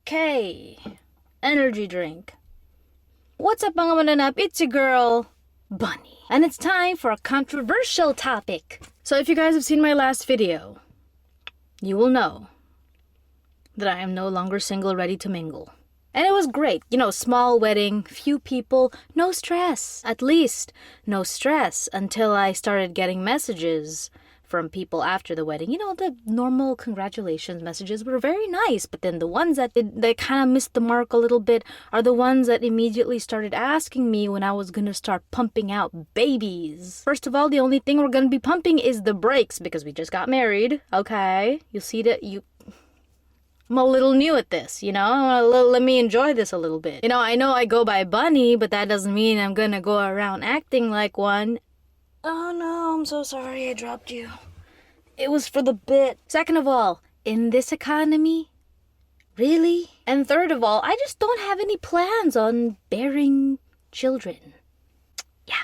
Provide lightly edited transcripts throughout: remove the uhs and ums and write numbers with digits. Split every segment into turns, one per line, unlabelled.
Okay, energy drink. What's up mga mananap? It's your girl, Bunny. And it's time for a controversial topic. So if you guys have seen my last video, you will know that I am no longer single, ready to mingle. And it was great. You know, small wedding, few people, no stress. At least, no stress until I started getting messages from people after the wedding. You know, the normal congratulations messages were very nice, but then the ones that kind of missed the mark a little bit are the ones that immediately started asking me when I was gonna start pumping out babies. First of all, the only thing we're gonna be pumping is the brakes because we just got married, okay? You'll see that I'm a little new at this, you know? Let me enjoy this a little bit. You know I go by Bunny, but that doesn't mean I'm gonna go around acting like one. Oh no, I'm so sorry I dropped you. It was for the bit. Second of all, in this economy? Really? And third of all, I just don't have any plans on bearing children. Yeah.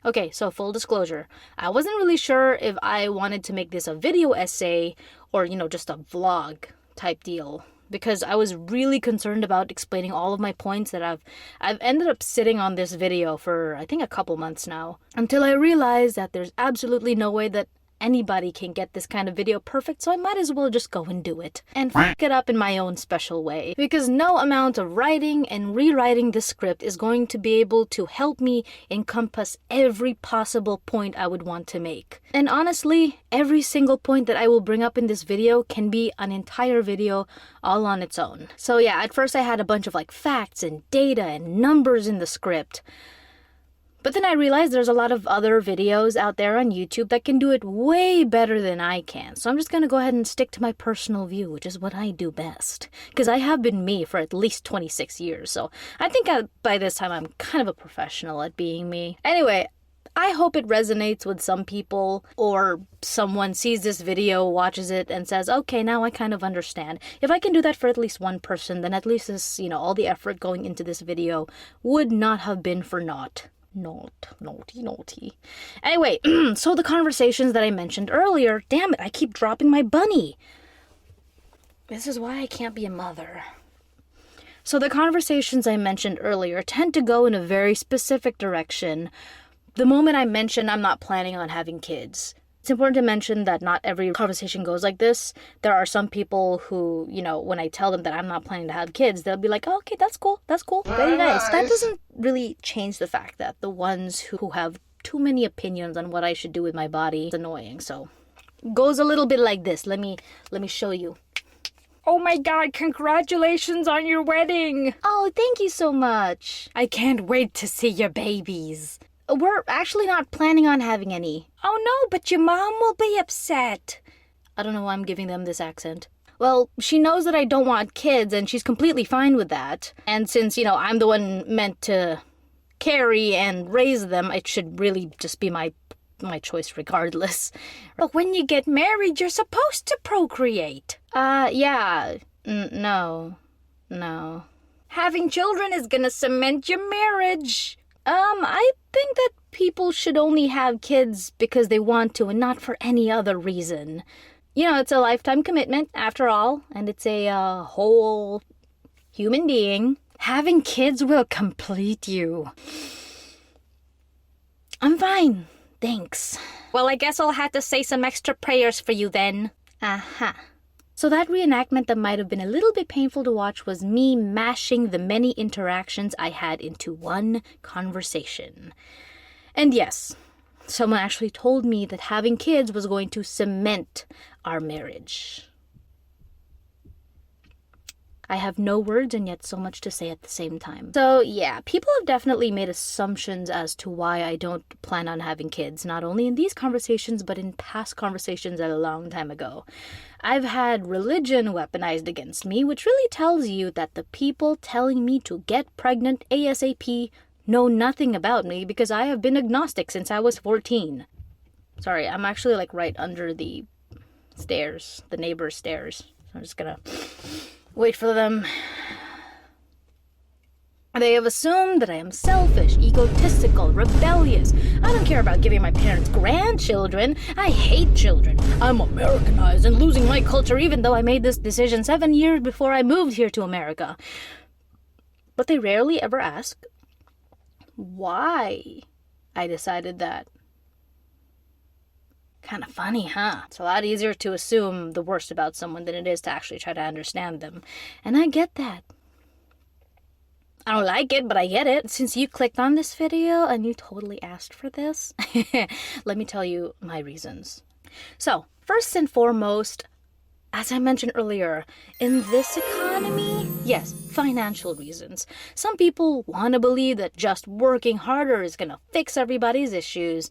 Okay, so full disclosure. I wasn't really sure if I wanted to make this a video essay or, you know, just a vlog type deal, because I was really concerned about explaining all of my points that I've ended up sitting on this video for I think a couple months now, until I realized that there's absolutely no way that anybody can get this kind of video perfect, so I might as well just go and do it and fuck it up in my own special way, because no amount of writing and rewriting the script is going to be able to help me encompass every possible point I would want to make. And honestly, every single point that I will bring up in this video can be an entire video all on its own. So yeah, at first I had a bunch of like facts and data and numbers in the script. But then I realized there's a lot of other videos out there on YouTube that can do it way better than I can. So I'm just going to go ahead and stick to my personal view, which is what I do best. Because I have been me for at least 26 years. So I think by this time I'm kind of a professional at being me. Anyway, I hope it resonates with some people, or someone sees this video, watches it, and says, okay, now I kind of understand. If I can do that for at least one person, then at least this, you know, all the effort going into this video would not have been for naught. Naughty. Anyway, so the conversations that I mentioned earlier, damn it, I keep dropping my bunny. This is why I can't be a mother. So the conversations I mentioned earlier tend to go in a very specific direction. The moment I mention I'm not planning on having kids, it's important to mention that not every conversation goes like this. There are some people who, you know, when I tell them that I'm not planning to have kids, they'll be like, oh, okay, that's cool, very nice. That doesn't really change the fact that the ones who have too many opinions on what I should do with my body is annoying. So it goes a little bit like this. Let me show you. Oh my god, congratulations on your wedding! Oh, thank you so much. I can't wait to see your babies. We're actually not planning on having any. Oh no, but your mom will be upset. I don't know why I'm giving them this accent. Well, she knows that I don't want kids, and she's completely fine with that. And since, you know, I'm the one meant to carry and raise them, it should really just be my choice regardless. But when you get married, you're supposed to procreate. Yeah. No. Having children is gonna cement your marriage. I think that people should only have kids because they want to and not for any other reason. You know, it's a lifetime commitment after all, and it's a whole human being. Having kids will complete you. I'm fine, thanks. Well, I guess I'll have to say some extra prayers for you then. Aha. So that reenactment that might have been a little bit painful to watch was me mashing the many interactions I had into one conversation. And yes, someone actually told me that having kids was going to cement our marriage. I have no words and yet so much to say at the same time. So yeah, people have definitely made assumptions as to why I don't plan on having kids, not only in these conversations, but in past conversations a long time ago. I've had religion weaponized against me, which really tells you that the people telling me to get pregnant ASAP know nothing about me, because I have been agnostic since I was 14. Sorry, I'm actually like right under the stairs, the neighbor's stairs. So I'm just gonna wait for them. They have assumed that I am selfish, egotistical, rebellious. I don't care about giving my parents grandchildren. I hate children. I'm Americanized and losing my culture even though I made this decision 7 years before I moved here to America. But they rarely ever ask why I decided that. Kind of funny, huh? It's a lot easier to assume the worst about someone than it is to actually try to understand them. And I get that. I don't like it, but I get it. Since you clicked on this video and you totally asked for this, let me tell you my reasons. So, first and foremost, as I mentioned earlier, in this economy, yes, financial reasons. Some people want to believe that just working harder is going to fix everybody's issues.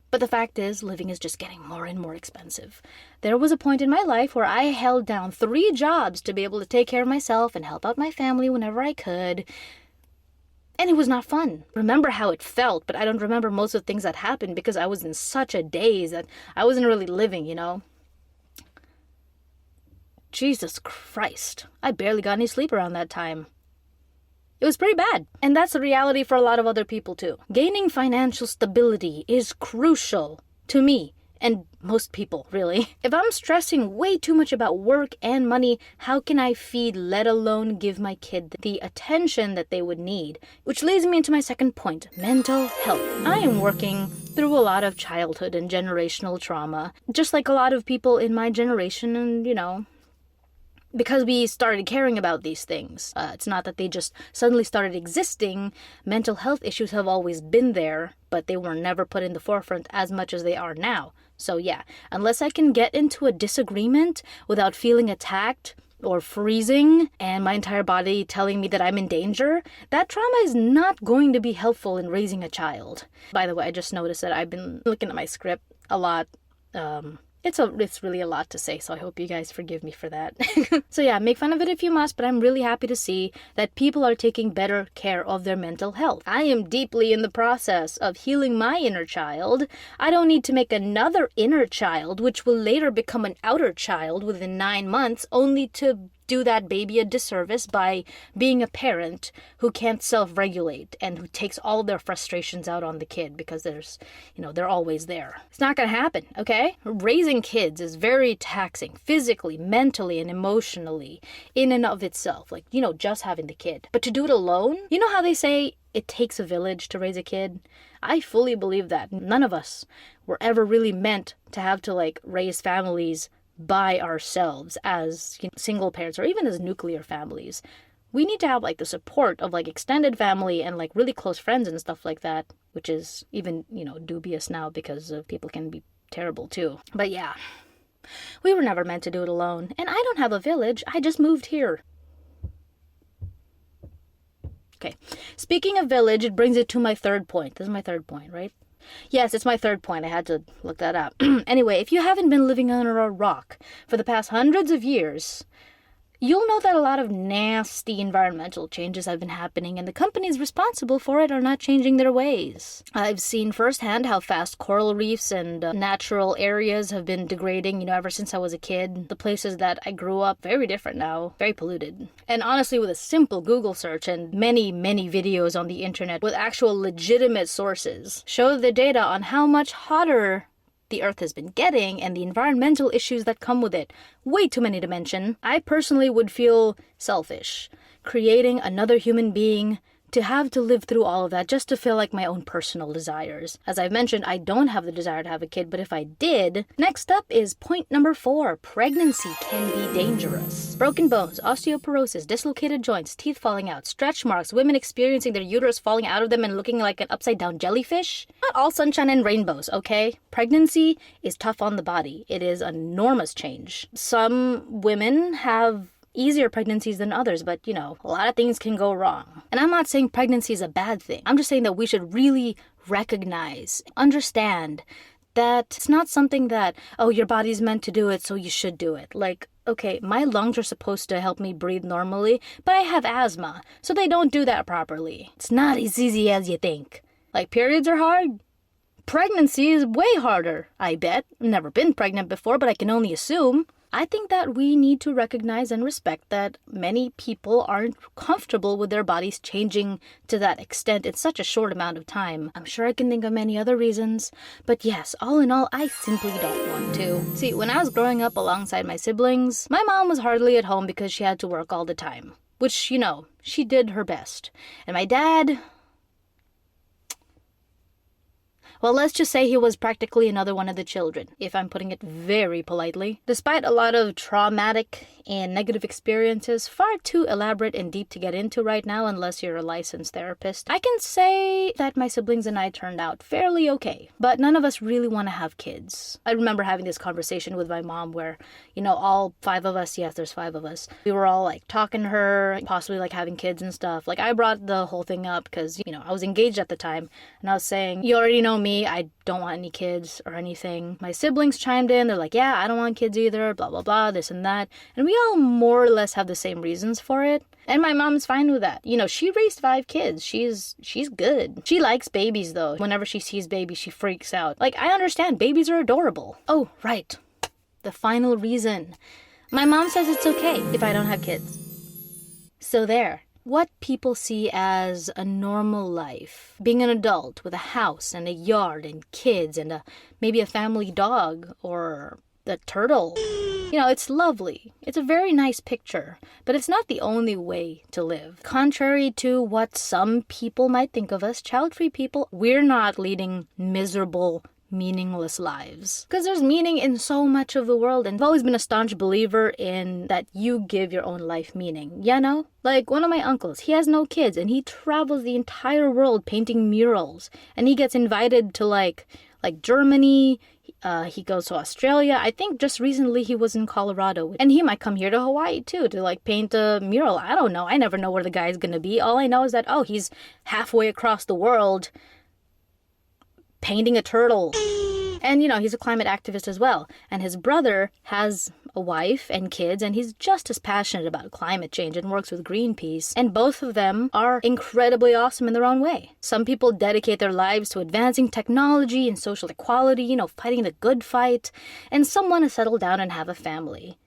But the fact is, living is just getting more and more expensive. There was a point in my life where I held down 3 jobs to be able to take care of myself and help out my family whenever I could. And it was not fun. Remember how it felt, but I don't remember most of the things that happened because I was in such a daze that I wasn't really living, you know? Jesus Christ. I barely got any sleep around that time. It was pretty bad. And that's the reality for a lot of other people too. Gaining financial stability is crucial to me and most people, really. If I'm stressing way too much about work and money, how can I feed, let alone give my kid the attention that they would need? Which leads me into my second point, mental health. I am working through a lot of childhood and generational trauma, just like a lot of people in my generation and, you know, because we started caring about these things. It's not that they just suddenly started existing. Mental health issues have always been there, but they were never put in the forefront as much as they are now. So yeah, unless I can get into a disagreement without feeling attacked or freezing and my entire body telling me that I'm in danger, that trauma is not going to be helpful in raising a child. By the way, I just noticed that I've been looking at my script a lot. It's really a lot to say, so I hope you guys forgive me for that. So yeah, make fun of it if you must, but I'm really happy to see that people are taking better care of their mental health. I am deeply in the process of healing my inner child. I don't need to make another inner child, which will later become an outer child within 9 months, only to do that baby a disservice by being a parent who can't self-regulate and who takes all their frustrations out on the kid because they're always there. It's not gonna happen, okay? Raising kids is very taxing physically, mentally, and emotionally in and of itself. Like, just having the kid. But to do it alone, you know how they say it takes a village to raise a kid? I fully believe that. None of us were ever really meant to have to raise families by ourselves as single parents or even as nuclear families. We need to have the support of extended family and really close friends and stuff like that, which is even dubious now because people can be terrible too. But yeah, we were never meant to do it alone, and I don't have a village. I just moved here. Okay, speaking of village, it brings it to my third point. This is my third point, right? Yes, it's my third point. I had to look that up. Anyway, if you haven't been living under a rock for the past hundreds of years, you'll know that a lot of nasty environmental changes have been happening, and the companies responsible for it are not changing their ways. I've seen firsthand how fast coral reefs and natural areas have been degrading, ever since I was a kid. The places that I grew up, very different now, very polluted. And honestly, with a simple Google search and many, many videos on the internet with actual legitimate sources, show the data on how much hotter the Earth has been getting and the environmental issues that come with it. Way too many to mention. I personally would feel selfish creating another human being to have to live through all of that just to feel like my own personal desires. As I've mentioned, I don't have the desire to have a kid, but if I did... Next up is point number 4. Pregnancy can be dangerous. Broken bones, osteoporosis, dislocated joints, teeth falling out, stretch marks, women experiencing their uterus falling out of them and looking like an upside-down jellyfish. Not all sunshine and rainbows, okay? Pregnancy is tough on the body. It is an enormous change. Some women have easier pregnancies than others, but a lot of things can go wrong. And I'm not saying pregnancy is a bad thing. I'm just saying that we should really recognize, understand that it's not something that, oh, your body's meant to do it, so you should do it. Okay, my lungs are supposed to help me breathe normally, but I have asthma, so they don't do that properly. It's not as easy as you think. Periods are hard. Pregnancy is way harder, I bet. I've never been pregnant before, but I can only assume. I think that we need to recognize and respect that many people aren't comfortable with their bodies changing to that extent in such a short amount of time. I'm sure I can think of many other reasons, but yes, all in all, I simply don't want to. See, when I was growing up alongside my siblings, my mom was hardly at home because she had to work all the time, which, you know, she did her best. And my dad, well, let's just say he was practically another one of the children, if I'm putting it very politely. Despite a lot of traumatic and negative experiences, far too elaborate and deep to get into right now unless you're a licensed therapist, I can say that my siblings and I turned out fairly okay. But none of us really want to have kids. I remember having this conversation with my mom where, you know, all 5 of us, yes, there's 5 of us, we were all like talking to her, possibly like having kids and stuff. Like I brought the whole thing up because, you know, I was engaged at the time and I was saying, you already know me, I don't want any kids or anything. My siblings chimed in, they're like, yeah, I don't want kids either, blah, blah, blah, this and that. And we all more or less have the same reasons for it. And my mom's fine with that. You know, she raised 5 kids. She's good. She likes babies though. Whenever she sees babies, she freaks out. Like, I understand, babies are adorable. Oh, right. The final reason. My mom says it's okay if I don't have kids. So there. What people see as a normal life, being an adult with a house and a yard and kids and maybe a family dog or a turtle, you know, it's lovely. It's a very nice picture, but it's not the only way to live. Contrary to what some people might think of us, child-free people, we're not leading miserable, meaningless lives. Because there's meaning in so much of the world, and I've always been a staunch believer in that you give your own life meaning, you know? Like one of my uncles, he has no kids and he travels the entire world painting murals, and he gets invited to like Germany, he goes to Australia. I think just recently he was in Colorado, and he might come here to Hawaii too to like paint a mural. I don't know. I never know where the guy's gonna be. All I know is that, oh, he's halfway across the world painting a turtle. And, you know, he's a climate activist as well. And his brother has a wife and kids, and he's just as passionate about climate change and works with Greenpeace. And both of them are incredibly awesome in their own way. Some people dedicate their lives to advancing technology and social equality, you know, fighting the good fight. And some want to settle down and have a family.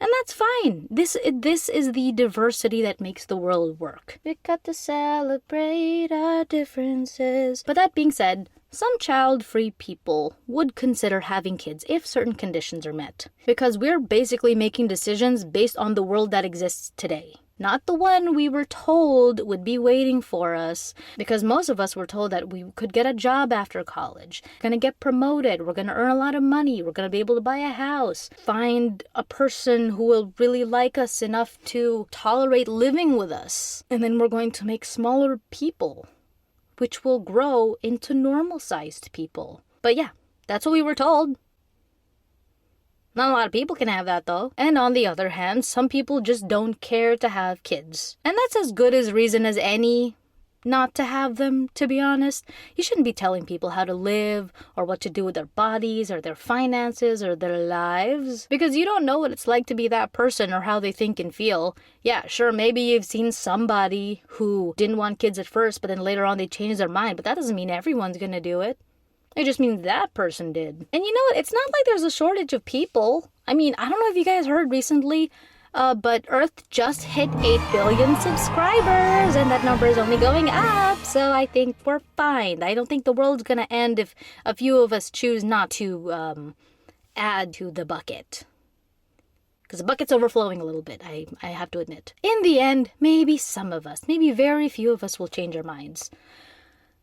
And that's fine. This is the diversity that makes the world work. We got to celebrate our differences. But that being said, some child-free people would consider having kids if certain conditions are met. Because we're basically making decisions based on the world that exists today. Not the one we were told would be waiting for us, because most of us were told that we could get a job after college, gonna get promoted, we're gonna earn a lot of money, we're gonna be able to buy a house, find a person who will really like us enough to tolerate living with us, and then we're going to make smaller people, which will grow into normal-sized people. But yeah, that's what we were told. Not a lot of people can have that though. And on the other hand, some people just don't care to have kids. And that's as good as reason as any not to have them, to be honest. You shouldn't be telling people how to live or what to do with their bodies or their finances or their lives, because you don't know what it's like to be that person or how they think and feel. Yeah, sure, maybe you've seen somebody who didn't want kids at first, but then later on they changed their mind, but that doesn't mean everyone's gonna do it. It just means that person did. And you know what? It's not like there's a shortage of people. I mean, I don't know if you guys heard recently, but Earth just hit 8 billion subscribers, and that number is only going up. So I think we're fine. I don't think the world's gonna end if a few of us choose not to add to the bucket. Because the bucket's overflowing a little bit, I have to admit. In the end, maybe some of us, maybe very few of us will change our minds.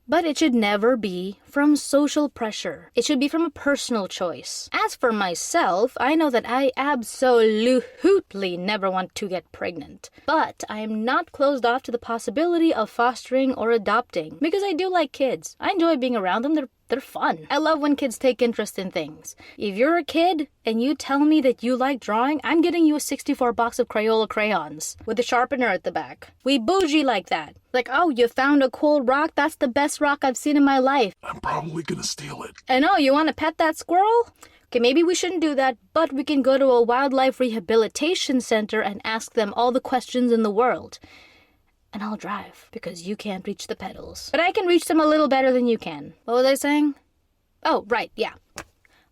But it should never be from social pressure. It should be from a personal choice. As for myself, I know that I absolutely never want to get pregnant. But I am not closed off to the possibility of fostering or adopting, because I do like kids. I enjoy being around them. They're fun. I love when kids take interest in things. If you're a kid and you tell me that you like drawing, I'm getting you a 64 box of Crayola crayons with a sharpener at the back. We bougie like that. Like, oh, you found a cool rock? That's the best rock I've seen in my life.
I'm probably gonna steal it.
And oh, you want to pet that squirrel? Okay, maybe we shouldn't do that, but we can go to a wildlife rehabilitation center and ask them all the questions in the world. And I'll drive, because you can't reach the pedals. But I can reach them a little better than you can. What was I saying? Oh, right, yeah.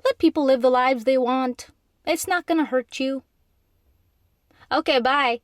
Let people live the lives they want. It's not gonna hurt you. Okay, bye.